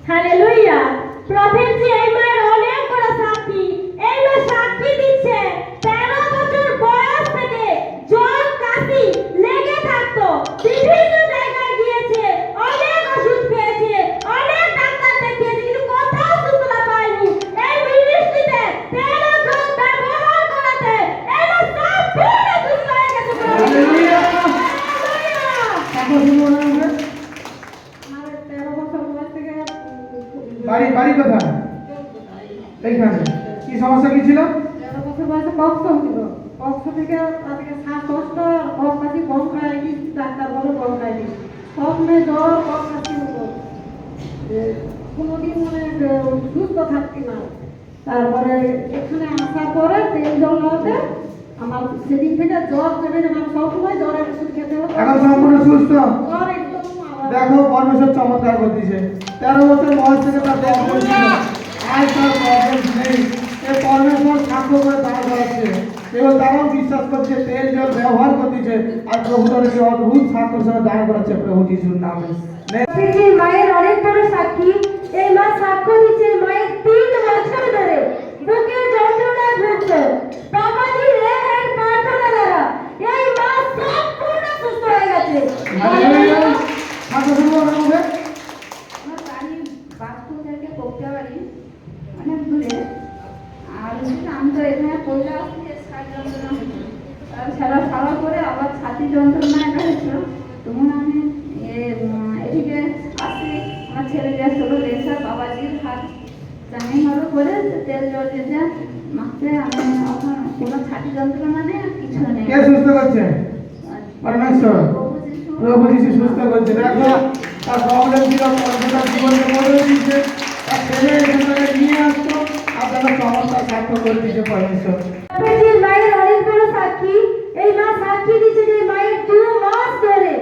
Hallelujah. Prophet জি এই মায়ের অনেক বড় সাক্ষী। এই মা সাক্ষী দিচ্ছে 13 বছর বয়স থেকে জ্বর কাশি লেগে থাকতো, বিভিন্ন জায়গায় গিয়েছে, অনেক ওষুধ খেয়েছে, অনেক ডাক্তার দেখিয়েছে, কিন্তু কোথাও সুস্থতা পায়নি। এই মিনিস্ট্রিতে 13 জন ব্যবহার করাতে এই মা সম্পূর্ণ সুস্থ হয়ে গেছে। হালেলুয়া। কত সুন্দর নাম। আমার 13 বছর বয়স থেকে বাড়ি কোথায়? এইখানে। কি সমস্যা কি ছিল? 13 বছর বয়সে কক্ষ ছিল। কক্ষ থেকে তাদেরকে শ্বাসকষ্ট, কফ কাশি, ব্রঙ্কাইটিস, ডাক্তার বলে ব্রঙ্কাইটিস। স্বপ্নে জ্বর, কফ কাশি হতো। কোনোদিন সুস্থ থাকতি না। তারপরে এখানে আসার পরে তেল জল হতে আমার সেদিন থেকে জ্বর চেপে যাবে, সবসময় জ্বরের ওষুধ খেতে হতো। এখন সম্পূর্ণ সুস্থ। জ্বর একদম আবার দেখো পরমেশ্বর চমৎকার করতেছে। 13 বছর বয়স থেকে তার প্রবলেম ছিল, আজ তার প্রবলেম নেই। এই পরমেশ্বর সাক্ষ্য করে দাঁড় করাচ্ছে এবং তারাও বিশ্বাস করছে, তেল জল ব্যবহার করতেছে আর প্রভু তাদেরকে অদ্ভুত সাক্ষ্য সঙ্গে দাঁড় করাচ্ছে প্রভু যিশুর নামে। প্রফেট জি মায়ের অনেক বড় সাক্ষী। এই মা সাক্ষ্য দিচ্ছে মায়ের 3 বছর ধরে বুকের যন্ত্রণায় ভুগতো। বাবাজি রেহাই প্রার্থনা দ্বারা এই মা সম্পূর্ণ সুস্থ হয়ে গেছে। হালেলুয়া। সাক্ষ্য শুরু হবে আমাদের। আমার বাড়ি বাসপুর থেকে কোকটাবাড়ি, অনেক দূরে। আর আমি তো এখানে পড়লে আসছি, ছাদ যন্ত্রণা হতো। আর সারা করে আবার ছাতি যন্ত্রণা একটা হয়েছিল। তখন আমি এদিকে আসি, আমার ছেলে গেছিল রেসা বাবাজির হাত জানি হলো করে তেল জল দিয়ে মাখতে। আমি এখন কোনো ছাতি যন্ত্রণা নেই, আর কিছু নেই। কে সুস্থ করছে? পরমেশ্বর। প্রভু যিশু সুস্থ করছে। দেখো তার প্রবলেম ছিল, তার জীবনকে বদলে দিচ্ছে। তার ছেলে এখানে নিয়ে আসতো, আপনারা চমৎকার সাক্ষ্য করে দিচ্ছে পরমেশ্বর। প্রফেট জি মায়ের অনেক বড় সাক্ষী। এই মা সাক্ষী দিচ্ছে যে মায়ের 2 মাস ধরে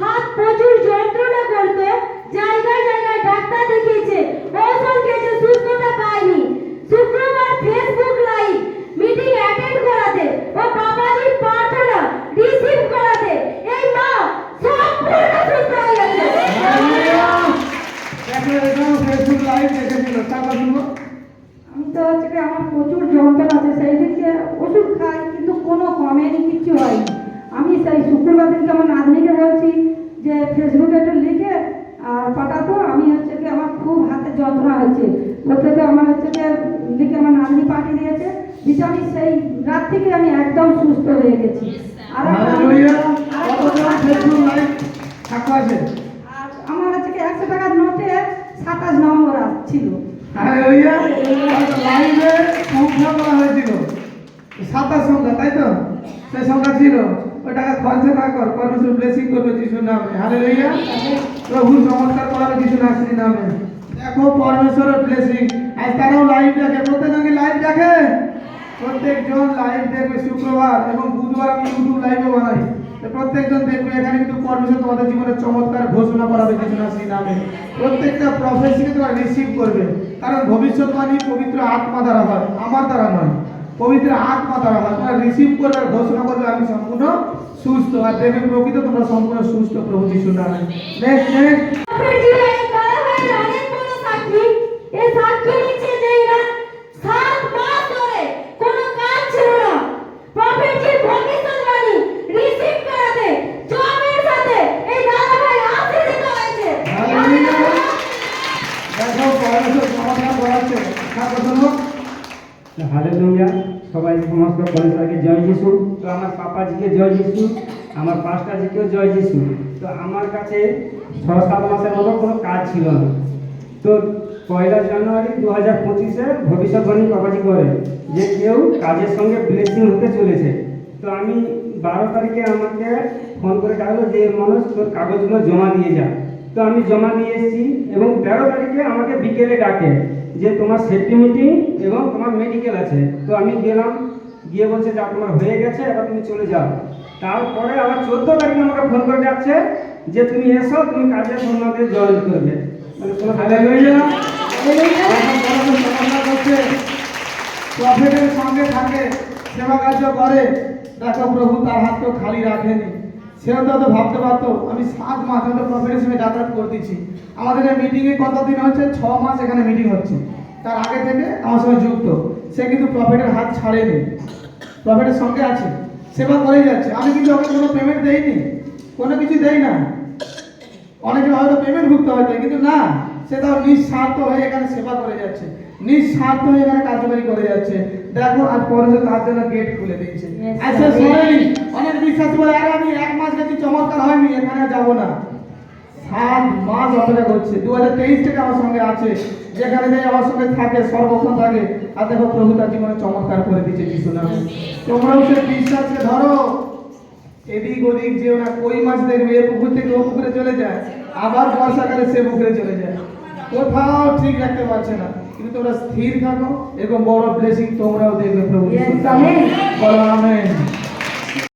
হাত প্রচুর যন্ত্রণা করতো, জায়গায় জায়গায় ডাক্তার দেখিয়েছে, ওষুধ খেয়েছে, সুস্থতা পায়নি। শুক্রবার ফেসবুক লাইভ মিটিং অ্যাটেন্ড করাতে ও বাবাজির প্রার্থনা রিসিভ করাতে এই মা সম্পূর্ণ সুস্থ হয়ে গেছে। হালেলুয়া। দেখো এটাও ফেসবুক লাইভ দেখেছিল, তারপর শুনবো। আমি তো হচ্ছে কি আমার প্রচুর যন্ত্রণা আছে, সেই দিকে ওষুধ খাই কিন্তু কোনো কমেনি, কিচ্ছু হয়নি। আমি সেই শুক্রবার দিনকে আমার নাতনিকে বলছি যে ফেসবুকে একটু লিখে আর পাঠাতো। আমি হচ্ছে কি আমার খুব হাতে যন্ত্রণা হচ্ছে, বলতে তো আমার হচ্ছে কি লিখে আমার নাতনি পাঠিয়ে দিয়েছে। দিতে আমি সেই রাত থেকে আমি একদম সুস্থ হয়ে গেছি। আর হালেলুয়া। কতজন ফেসবুক লাইভ সাক্ষ্য আছে? আর আমার হচ্ছে কি 100 টাকার নোটে 27 নম্বর আসছিল। হালেলুয়া। লাইভে সংখ্যা বলা হয়েছিল 27 সংখ্যা, তাই তো? সেই সংখ্যা ছিল। ওই টাকা খরচা না কর, পরমেশ্বর ব্লেসিং করবে যিশুর নামে। হালেলুয়া। প্রভু চমৎকার করাবে যিশুর নাসির নামে। দেখো পরমেশ্বরের ব্লেসিং। আজ তারাও লাইভ দেখে। প্রত্যেকজন কি লাইভ দেখে? প্রত্যেকজন লাইভ দেখবে। শুক্রবার এবং বুধবার আমি ইউটিউব লাইভে বানাই, তো প্রত্যেকজন দেখবে। এখানে কিন্তু পরমেশ্বর তোমাদের জীবনে চমৎকার ঘোষণা করাবে যিশু নাসির নামে। প্রত্যেকটা প্রফেসিকে তোমরা রিসিভ করবে, কারণ ভবিষ্যৎবাণী পবিত্র আত্মা দ্বারা হয়, আমার দ্বারা নয়। পবিত্র আত্মা দ্বারা হয়। তোমরা রিসিভ করবে আর ঘোষণা করবে আমি সম্পূর্ণ সুস্থ, আর দেবে প্রকৃত তোমরা সম্পূর্ণ সুস্থ প্রভু যিশুর নামে। Next next. প্রফেট জি এই ধারাবাহিক অনেক বড় সাক্ষী। এই সাক্ষী দিচ্ছে যে এরা 7 মাস ধরে কোনো কাজ ছিল না। প্রফেট জির ভবিষ্যৎবাণী রিসিভ করাতে জবের সাথে এই ধারাবাহিক আশীর্বাদ হয়েছে। হালেলুয়া। দেখো পরমেশ্বর সমাধান করাচ্ছে। সাক্ষ্য শোনো। হালেলুয়া। সবাই সমস্ত পরিবারকে জয় যিশু। তো আমার পাপাজিকে জয় যিশু, আমার পাস্টারজিকেও জয় যিশু। তো আমার কাছে 6-7 মাসের মতো কোনো কাজ ছিল না। তো 1 জানুয়ারি 2025-এ ভবিষ্যৎবাণী পাপাজি করে যে কেউ কাজের সঙ্গে ব্লেসিং হতে চলেছে। তো আমি 12 তারিখে আমাকে ফোন করে ডাকলো যে মানুষ তোর কাগজগুলো জমা দিয়ে যা। তো আমি জমা দিয়ে এসেছি এবং 13 তারিখে আমাকে বিকেলে ডাকে যে তোমার সেফটি মিটিং এবং তোমার মেডিকেল আছে। তো আমি গেলাম, গিয়ে বলছে যা তোমার হয়ে গেছে, এবার তুমি চলে যাও। তারপরে আবার 14 তারিখে আমাকে ফোন করে ডাকছে যে তুমি এসো, তুমি কাজের সন্ন্যাসে জয়েন করবে। মানে কোনো হালেলুয়া। এখন পরমেশ্বর সমাধান করছে। প্রফেটের সঙ্গে থাকে, সেবা কার্য করে। দেখো প্রভু তার হাতকে খালি রাখেনি। সেও তো হয়তো ভাবতে পারতো আমি 7 মাস হয়তো প্রফেটের সঙ্গে যাতায়াত করতেছি। আমাদের এই মিটিংয়ে কতদিন হচ্ছে, 6 মাস এখানে মিটিং হচ্ছে। তার আগে থেকে আমার সঙ্গে যুক্ত। সে কিন্তু প্রফেটের হাত ছাড়েনি, প্রফেটের সঙ্গে আছে, সেবা করেই যাচ্ছে। আমি কিন্তু ওকে কোনো পেমেন্ট দেইনি, কোনো কিছু দেই না। অনেকে হয়তো পেমেন্ট ভুগতে হয়তো, কিন্তু না, সে তার নিঃস্বার্থ হয়ে এখানে সেবা করে যাচ্ছে, নিঃস্বার্থ হয়ে এখানে কার্যকারী করে যাচ্ছে। দেখো আজ পরে তার জন্য গেট খুলে দিয়েছে। আর সে শোনেনি, অনেক বিশ্বাস বলে আরে আমি 1 মাস গেছি চমৎকার হয়নি, এখানে যাবো না। 7 মাস অপেক্ষা করছে। 2023 থেকে আমার সঙ্গে আছে, যেখানে যাই আমার সঙ্গে থাকে, সর্বক্ষণ থাকে। আর দেখো প্রভু তার জীবনে চমৎকার করে দিচ্ছে যিশু নামে। তোমরাও সে বিশ্বাসকে ধরো, এদিক ওদিক যেও না। কই মাছ দেখবে এ পুকুর থেকে ও পুকুরে চলে যায়, আবার বর্ষাকালে সে পুকুরে চলে যায়, কোথাও ঠিক রাখতে পারছে না। কিন্তু তোমরা স্থির থাকো, এরকম বড় ব্লেসিং তোমরাও দেখবে প্রভু। Yes, amen. বলো আমেন।